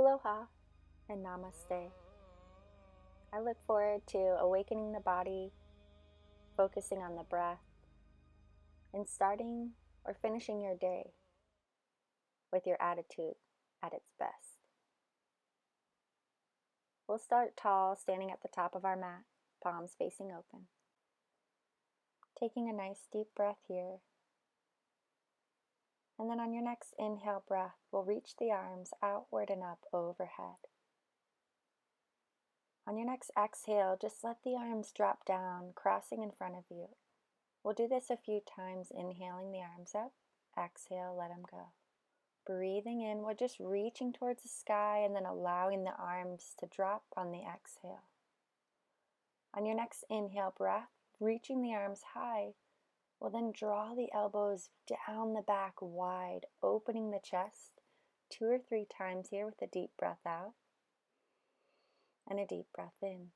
Aloha and Namaste. I look forward to awakening the body, focusing on the breath, and starting or finishing your day with your attitude at its best. We'll start tall, standing at the top of our mat, palms facing open. Taking a nice deep breath here. And then on your next inhale breath, we'll reach the arms outward and up overhead. On your next exhale, just let the arms drop down, crossing in front of you. We'll do this a few times, inhaling the arms up, exhale, let them go. Breathing in, we're just reaching towards the sky and then allowing the arms to drop on the exhale. On your next inhale breath, reaching the arms high, we'll then draw the elbows down the back wide, opening the chest 2 or 3 times here with a deep breath out and a deep breath in.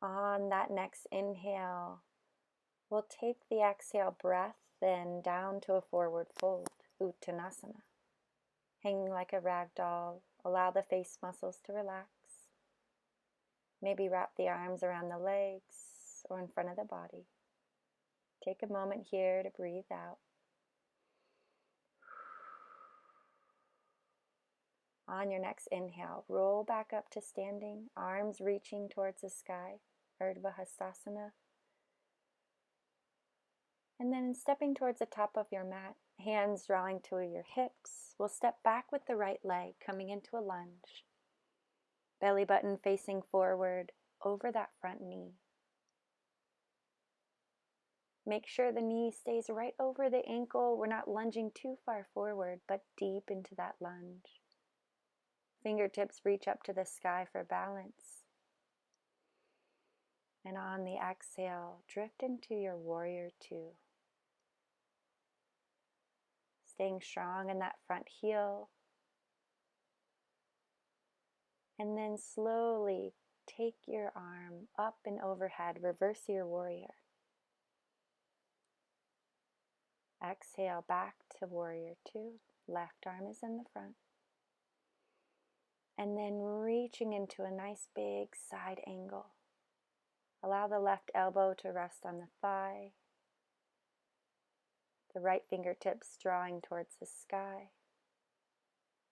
On that next inhale, we'll take the exhale breath then down to a forward fold, Uttanasana. Hanging like a rag doll, allow the face muscles to relax. Maybe wrap the arms around the legs or in front of the body. Take a moment here to breathe out. On your next inhale, roll back up to standing, arms reaching towards the sky, Urdhva Hastasana. And then stepping towards the top of your mat, hands drawing to your hips, we'll step back with the right leg, coming into a lunge. Belly button facing forward over that front knee. Make sure the knee stays right over the ankle. We're not lunging too far forward, but deep into that lunge. Fingertips reach up to the sky for balance. And on the exhale, drift into your warrior two. Staying strong in that front heel. And then slowly take your arm up and overhead, reverse your warrior. Exhale back to warrior two. Left arm is in the front. And then reaching into a nice big side angle. Allow the left elbow to rest on the thigh. The right fingertips drawing towards the sky.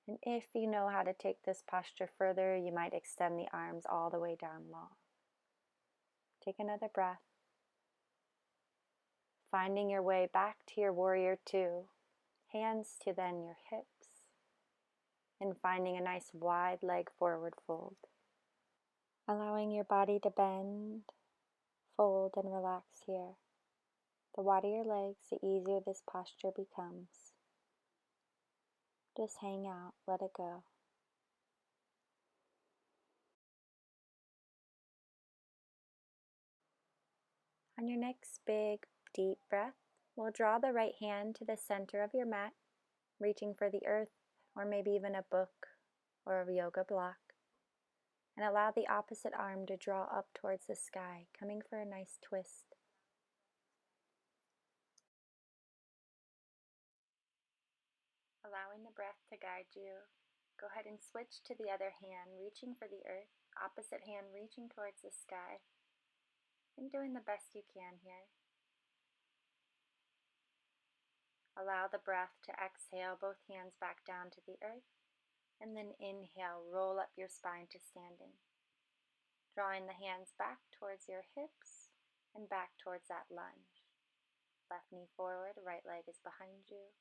And if you know how to take this posture further, you might extend the arms all the way down long. Take another breath. Finding your way back to your warrior two. Hands to then your hips. And finding a nice wide leg forward fold. Allowing your body to bend, fold, and relax here. The wider your legs, the easier this posture becomes. Just hang out, let it go. On your next big, deep breath, we'll draw the right hand to the center of your mat, reaching for the earth, or maybe even a book or a yoga block. And allow the opposite arm to draw up towards the sky, coming for a nice twist. Allowing the breath to guide you, go ahead and switch to the other hand, reaching for the earth, opposite hand reaching towards the sky, and doing the best you can here. Allow the breath to exhale, both hands back down to the earth, and then inhale, roll up your spine to standing. Drawing the hands back towards your hips and back towards that lunge. Left knee forward, right leg is behind you.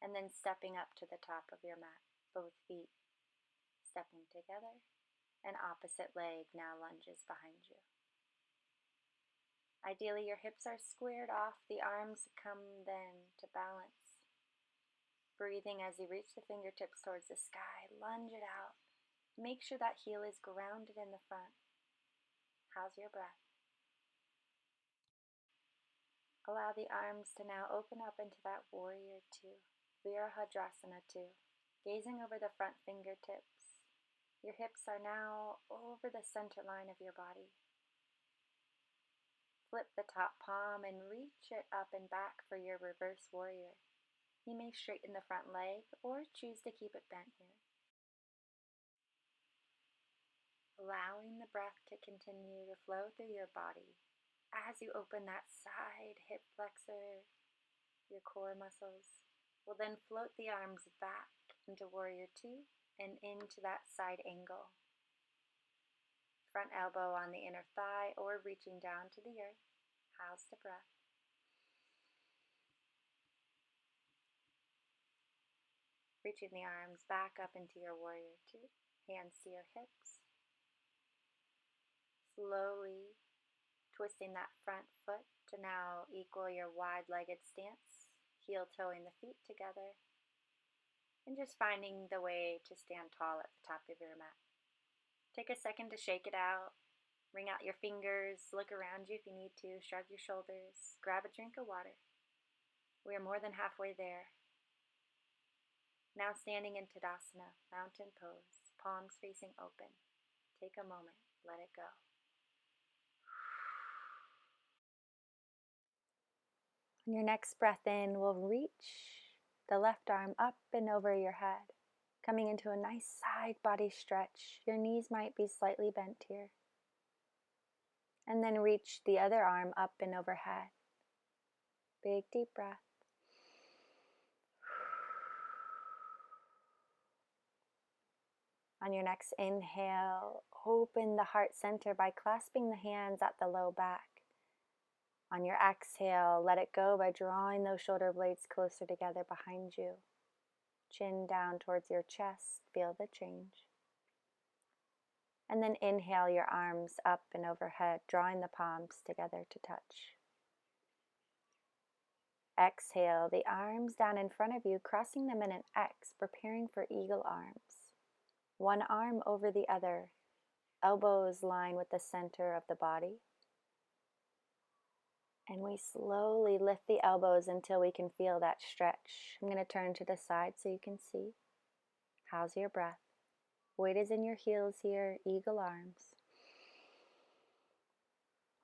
And then stepping up to the top of your mat, both feet stepping together, and opposite leg now lunges behind you. Ideally, your hips are squared off, the arms come then to balance. Breathing as you reach the fingertips towards the sky, lunge it out. Make sure that heel is grounded in the front. How's your breath? Allow the arms to now open up into that warrior two, Virabhadrasana two, gazing over the front fingertips. Your hips are now over the center line of your body. Flip the top palm and reach it up and back for your reverse warrior. You may straighten the front leg or choose to keep it bent here. Allowing the breath to continue to flow through your body as you open that side hip flexor, your core muscles. We'll then float the arms back into Warrior Two and into that side angle. Front elbow on the inner thigh or reaching down to the earth. House the breath. Reaching the arms back up into your Warrior Two. Hands to your hips. Slowly twisting that front foot to now equal your wide-legged stance. Heel toeing the feet together. And just finding the way to stand tall at the top of your mat. Take a second to shake it out. Wring out your fingers, look around you if you need to, shrug your shoulders, grab a drink of water. We are more than halfway there. Now standing in Tadasana, mountain pose, palms facing open. Take a moment, let it go. On your next breath in, we'll reach the left arm up and over your head, coming into a nice side body stretch. Your knees might be slightly bent here. And then reach the other arm up and overhead. Big deep breath. On your next inhale, open the heart center by clasping the hands at the low back. On your exhale, let it go by drawing those shoulder blades closer together behind you. Chin down towards your chest, feel the change. And then inhale your arms up and overhead, drawing the palms together to touch. Exhale the arms down in front of you, crossing them in an X, preparing for eagle arms. One arm over the other, elbows line with the center of the body. And we slowly lift the elbows until we can feel that stretch. I'm going to turn to the side so you can see. How's your breath? Weight is in your heels here, eagle arms.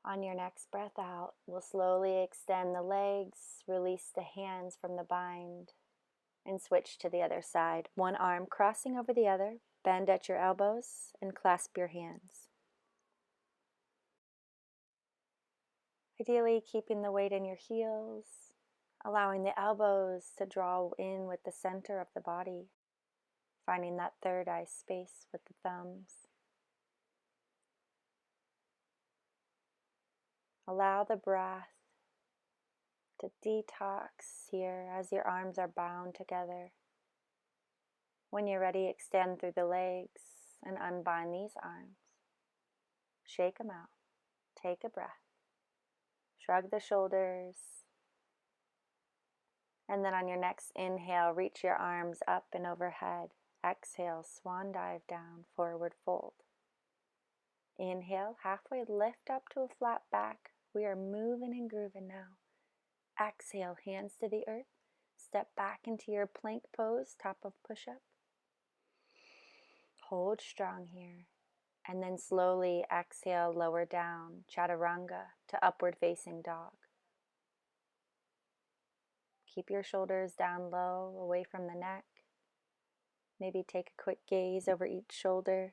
On your next breath out, we'll slowly extend the legs, release the hands from the bind, and switch to the other side. One arm crossing over the other, bend at your elbows, and clasp your hands. Ideally, keeping the weight in your heels, allowing the elbows to draw in with the center of the body, finding that third eye space with the thumbs. Allow the breath to detox here as your arms are bound together. When you're ready, extend through the legs and unbind these arms. Shake them out. Take a breath. Shrug the shoulders. And then on your next inhale, reach your arms up and overhead. Exhale, swan dive down, forward fold. Inhale, halfway lift up to a flat back. We are moving and grooving now. Exhale, hands to the earth. Step back into your plank pose, top of push-up. Hold strong here. And then slowly exhale, lower down, chaturanga to upward facing dog. Keep your shoulders down low, away from the neck. Maybe take a quick gaze over each shoulder.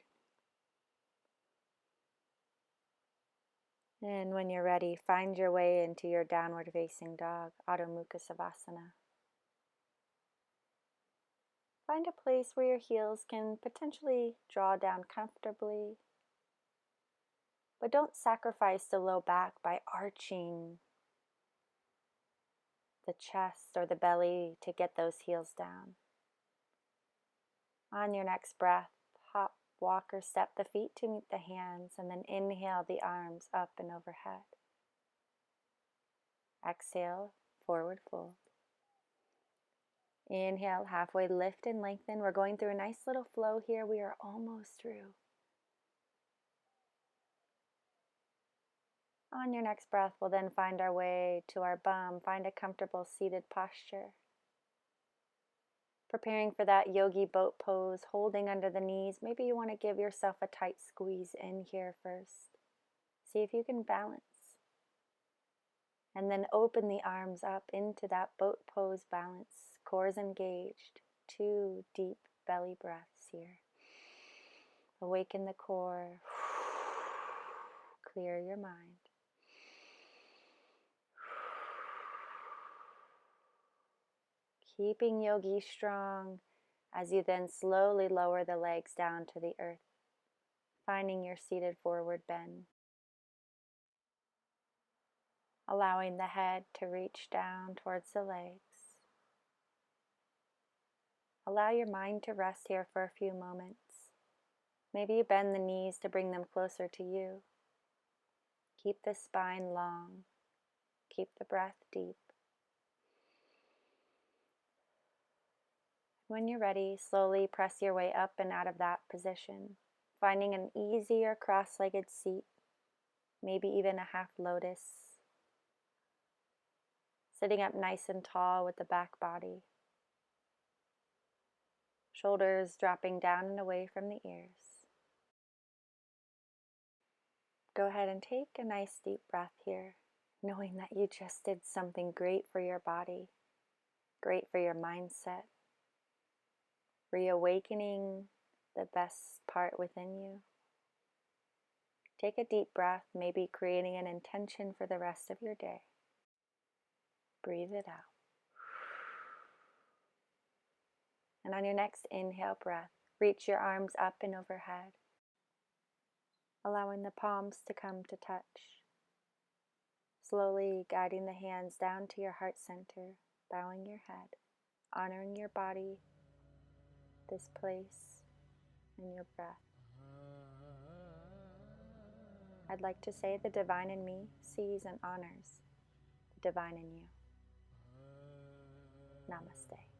And when you're ready, find your way into your downward facing dog, Adho Mukha Savasana. Find a place where your heels can potentially draw down comfortably, but don't sacrifice the low back by arching the chest or the belly to get those heels down. On your next breath, hop, walk, or step the feet to meet the hands, and then inhale the arms up and overhead. Exhale, forward fold. Inhale, halfway lift and lengthen. We're going through a nice little flow here. We are almost through. On your next breath, we'll then find our way to our bum. Find a comfortable seated posture. Preparing for that yogi boat pose, holding under the knees. Maybe you want to give yourself a tight squeeze in here first. See if you can balance. And then open the arms up into that boat pose balance. Core is engaged. 2 deep belly breaths here. Awaken the core. Clear your mind. Keeping yogi strong as you then slowly lower the legs down to the earth, finding your seated forward bend. Allowing the head to reach down towards the legs. Allow your mind to rest here for a few moments. Maybe you bend the knees to bring them closer to you. Keep the spine long. Keep the breath deep. When you're ready, slowly press your way up and out of that position, finding an easier cross-legged seat, maybe even a half lotus. Sitting up nice and tall with the back body. Shoulders dropping down and away from the ears. Go ahead and take a nice deep breath here, knowing that you just did something great for your body, great for your mindset, reawakening the best part within you. Take a deep breath, maybe creating an intention for the rest of your day. Breathe it out. And on your next inhale breath, reach your arms up and overhead, allowing the palms to come to touch. Slowly guiding the hands down to your heart center, bowing your head, honoring your body, this place, and your breath. I'd like to say the divine in me sees and honors the divine in you. Namaste.